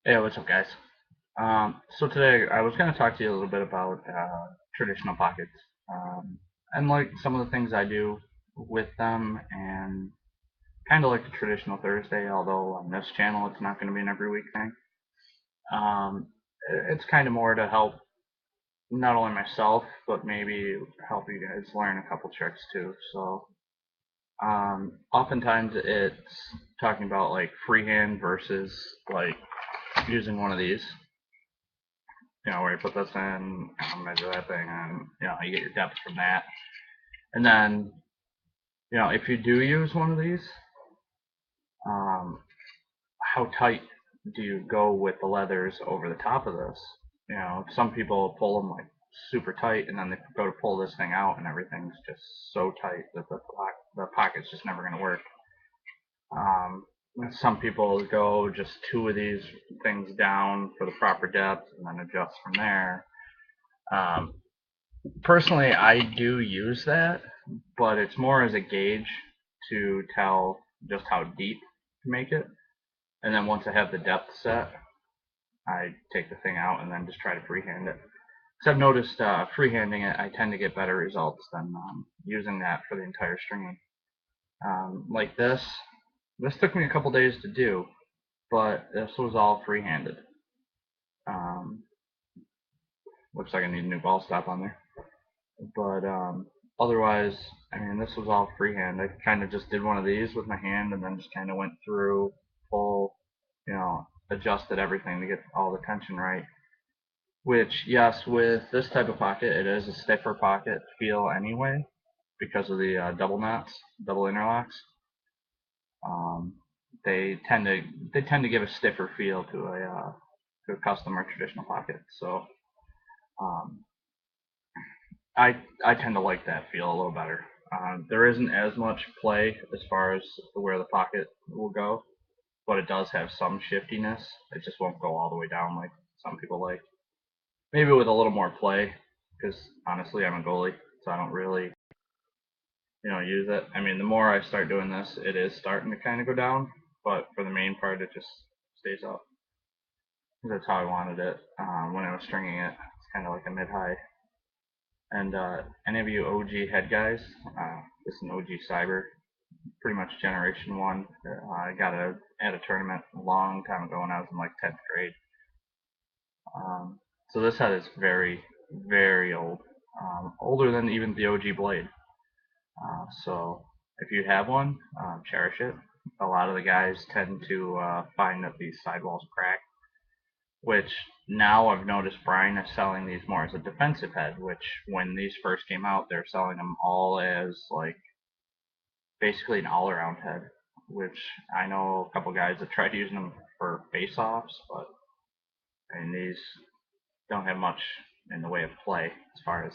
Hey, what's up, guys? So today I was going to talk to you a little bit about traditional pockets, and like some of the things I do with them, and kind of like the traditional Thursday, although on this channel it's not going to be an every week thing. Um, it's kind of more to help not only myself, but maybe help you guys learn a couple tricks too. So oftentimes it's talking about like freehand versus like using one of these. Where you put this in, measure that thing, and you get your depth from that. And then, if you do use one of these, um, how tight do you go with the leathers over the top of this? Some people pull them like super tight, and then they go to pull this thing out, and everything's just so tight that the pocket's just never going to work. Um, some people go just two of these things down for the proper depth, and then adjust from there. Um, Personally, I do use that, but it's more as a gauge to tell just how deep to make it. And then once I have the depth set, I take the thing out and then just try to freehand it. Because I've noticed freehanding it, I tend to get better results than using that for the entire stringing. Like this took me a couple days to do, but this was all freehanded. Um, Looks like I need a new ball stop on there. But otherwise, I mean, this was all freehand. I kind of just did one of these with my hand and then just kind of went through, full, adjusted everything to get all the tension right. Which, yes, with this type of pocket, it is a stiffer pocket feel anyway because of the double knots, double interlocks. Um, they tend to give a stiffer feel to a custom or traditional pocket. So um, I tend to like that feel a little better. There isn't as much play as far as where the pocket will go, but it does have some shiftiness. It just won't go all the way down like some people like. Maybe with a little more play, because honestly, I'm a goalie, so I don't really, use it. I mean, the more I start doing this, it is starting to kind of go down, but for the main part, it just stays up. That's how I wanted it when I was stringing it. It's kind of like a mid-high. And any of you OG head guys, this is an OG Cyber, pretty much Generation 1. I got it at a tournament a long time ago when I was in like 10th grade. So this head is very, very old. Older than even the OG Blade. So if you have one, cherish it. A lot of the guys tend to find that these sidewalls crack, which now I've noticed Brian is selling these more as a defensive head, which when these first came out, they're selling them all as like basically an all-around head, which I know a couple guys that tried using them for face-offs, but I mean these don't have much in the way of play as far as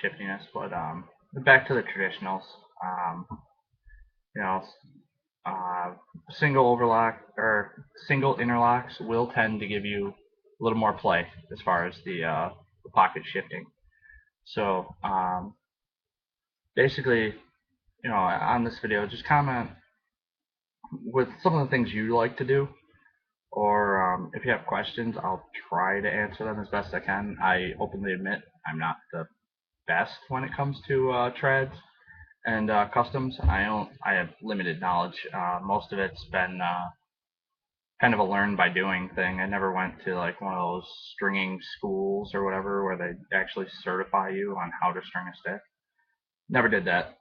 shiftiness. But back to the traditionals. Um, you know, uh, Single overlock or single interlocks will tend to give you a little more play as far as the pocket shifting. So basically, on this video, just comment with some of the things you like to do, or if you have questions, I'll try to answer them as best I can. I openly admit I'm not the best when it comes to treads and customs. I have limited knowledge. Most of it's been kind of a learn by doing thing. I never went to like one of those stringing schools or whatever where they actually certify you on how to string a stick. Never did that.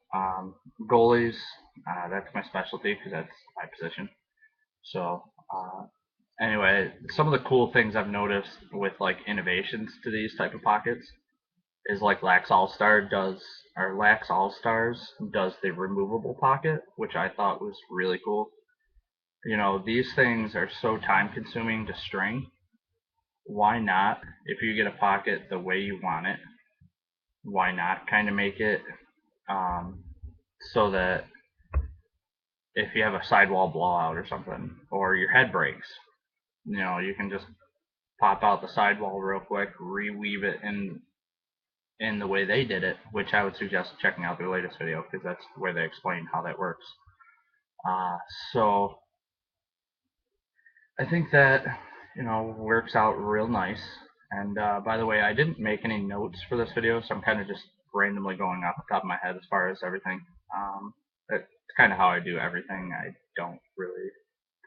Goalies, that's my specialty because that's my position. So anyway, some of the cool things I've noticed with like innovations to these type of pockets is like Lax All Star does, or Lax All Stars does the removable pocket, which I thought was really cool. These things are so time consuming to string. Why not, if you get a pocket the way you want it, why not kind of make it so that if you have a sidewall blowout or something, or your head breaks, you can just pop out the sidewall real quick, reweave it in the way they did it, which I would suggest checking out their latest video because that's where they explain how that works. Uh, so I think that, works out real nice. And by the way, I didn't make any notes for this video, so I'm kind of just randomly going off the top of my head as far as everything. It's kind of how I do everything. I don't really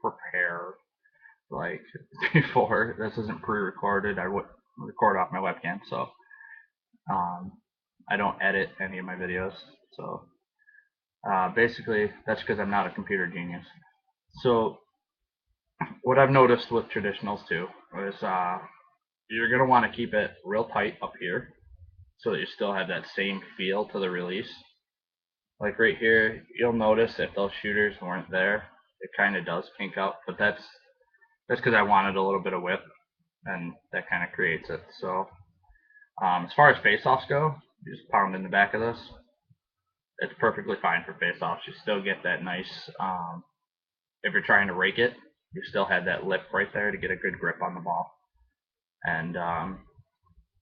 prepare like before. This isn't pre-recorded. I would record off my webcam, so um, I don't edit any of my videos. So basically, that's because I'm not a computer genius. So what I've noticed with traditionals too is you're gonna want to keep it real tight up here so that you still have that same feel to the release. Like right here, you'll notice if those shooters weren't there, it kind of does kink out, but that's because I wanted a little bit of whip, and that kind of creates it. So as far as face-offs go, you just pound in the back of this. It's perfectly fine for face-offs. You still get that nice. If you're trying to rake it, you still have that lip right there to get a good grip on the ball. And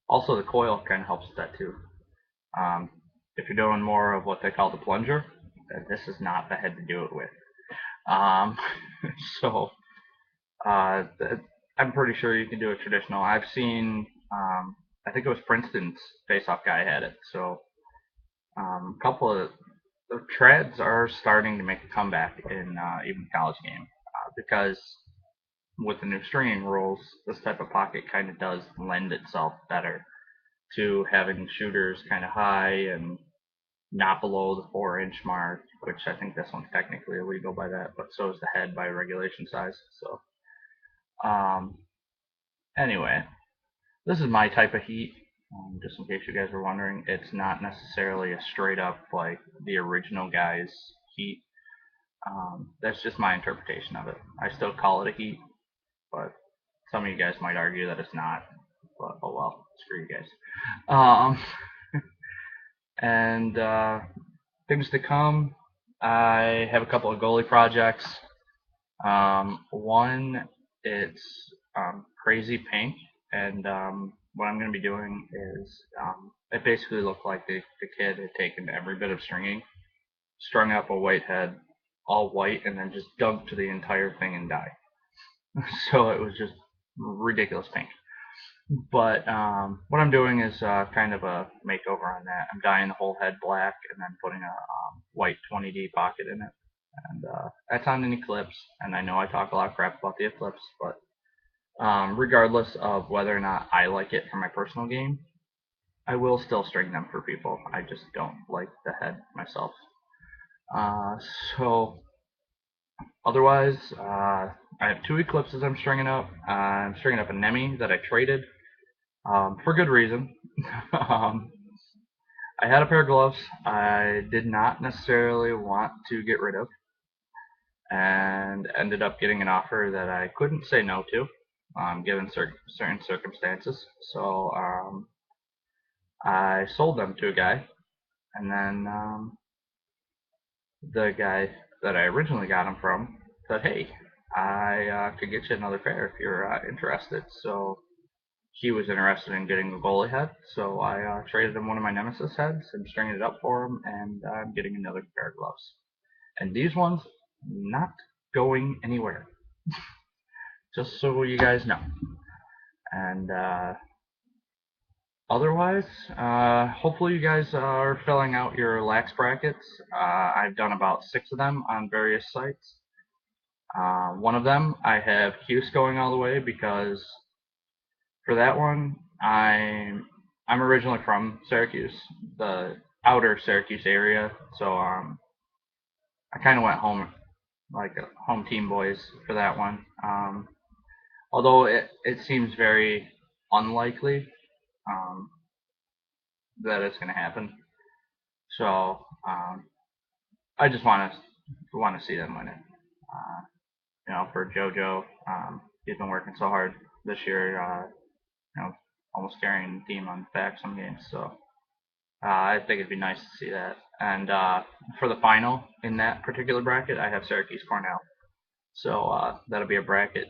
also the coil kind of helps with that too. If you're doing more of what they call the plunger, this is not the head to do it with. So I'm pretty sure you can do a traditional. I've seen, I think it was Princeton's face-off guy had it. So a couple of the treads are starting to make a comeback in even college game because with the new stringing rules, this type of pocket kind of does lend itself better to having shooters kind of high and not below the 4-inch mark, which I think this one's technically illegal by that, but so is the head by regulation size. So, anyway, this is my type of heat. Just in case you guys were wondering, it's not necessarily a straight up like the original guy's heat. That's just my interpretation of it. I still call it a heat, but some of you guys might argue that it's not. But oh well, screw you guys. Um, and things to come. I have a couple of goalie projects. One, it's crazy pink, and what I'm going to be doing is it basically looked like the kid had taken every bit of stringing, strung up a white head, all white, and then just dunked the entire thing in dye. So it was just ridiculous pink. But what I'm doing is kind of a makeover on that. I'm dyeing the whole head black and then putting a white 20D pocket in it. And that's on an Eclipse. And I know I talk a lot of crap about the Eclipse, but regardless of whether or not I like it for my personal game, I will still string them for people. I just don't like the head myself. So otherwise, I have 2 Eclipses I'm stringing up. I'm stringing up a Nemi that I traded. For good reason. I had a pair of gloves I did not necessarily want to get rid of, and ended up getting an offer that I couldn't say no to, given certain circumstances. So I sold them to a guy, and then the guy that I originally got them from said, "Hey, I could get you another pair if you're interested." So he was interested in getting a goalie head, so I traded him one of my Nemesis heads and stringing it up for him, and I'm getting another pair of gloves. And these ones, not going anywhere. Just so you guys know. And otherwise, hopefully you guys are filling out your lax brackets. I've done about 6 of them on various sites. One of them, I have Cuse going all the way because for that one, I'm originally from Syracuse, the outer Syracuse area, so I kind of went home like home team boys for that one. Although it seems very unlikely that it's going to happen, so I just want to see them win it. For JoJo, he's been working so hard this year. Almost carrying the team on his back some games. So I think it'd be nice to see that. And for the final in that particular bracket, I have Syracuse Cornell. So that'll be a bracket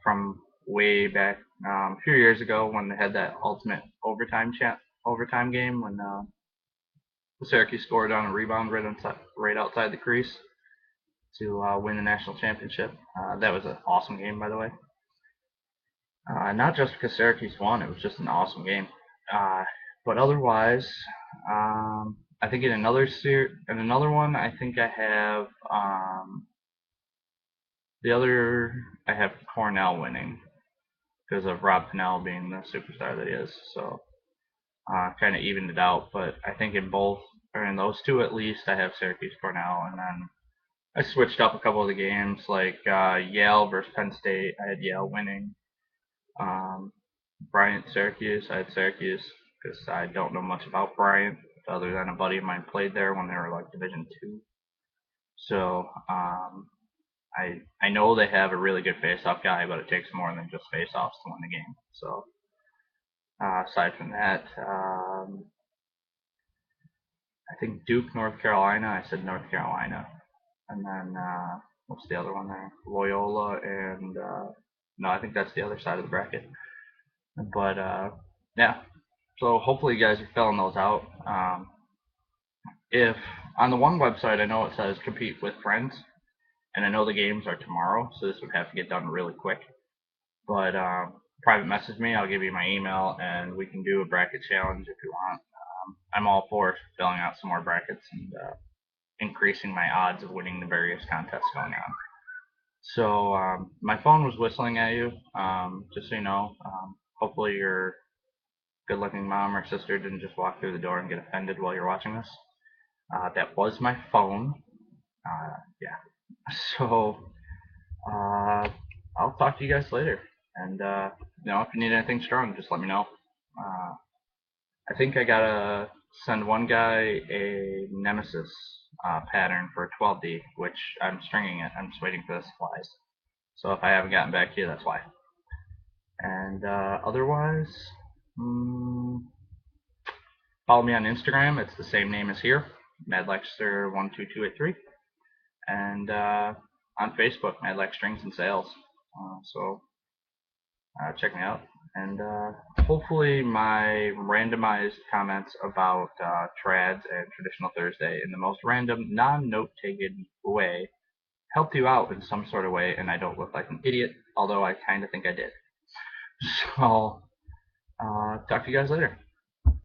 from way back a few years ago when they had that ultimate overtime game when Syracuse scored on a rebound right outside the crease. to win the national championship. That was an awesome game, by the way. Not just because Syracuse won; it was just an awesome game. But otherwise, I think in another one, I think I have I have Cornell winning because of Rob Pennell being the superstar that he is. So kind of evened it out. But I think in both, or in those two at least, I have Syracuse Cornell, and then I switched up a couple of the games, like Yale versus Penn State. I had Yale winning. Bryant Syracuse. I had Syracuse because I don't know much about Bryant other than a buddy of mine played there when they were like Division II. So I know they have a really good face-off guy, but it takes more than just face-offs to win the game. So aside from that, I think Duke, North Carolina. I said North Carolina, and then what's the other one there? Loyola and no, I think that's the other side of the bracket. But yeah, so hopefully you guys are filling those out. If on the one website I know it says compete with friends, and I know the games are tomorrow, so this would have to get done really quick. But private message me, I'll give you my email, and we can do a bracket challenge if you want. I'm all for filling out some more brackets and increasing my odds of winning the various contests going on. So my phone was whistling at you, just so you know. Hopefully your good-looking mom or sister didn't just walk through the door and get offended while you're watching this. That was my phone. Yeah. So I'll talk to you guys later. And if you need anything strong, just let me know. I think I gotta send one guy a Nemesis pattern for 12D, which I'm stringing it. I'm just waiting for the supplies. So if I haven't gotten back to you, that's why. And otherwise, follow me on Instagram. It's the same name as here, MadLexter12283. And on Facebook, MadLex Strings and Sales. So check me out. And hopefully my randomized comments about trads and traditional Thursday in the most random, non-note-taken way helped you out in some sort of way, and I don't look like an idiot, although I kind of think I did. So talk to you guys later.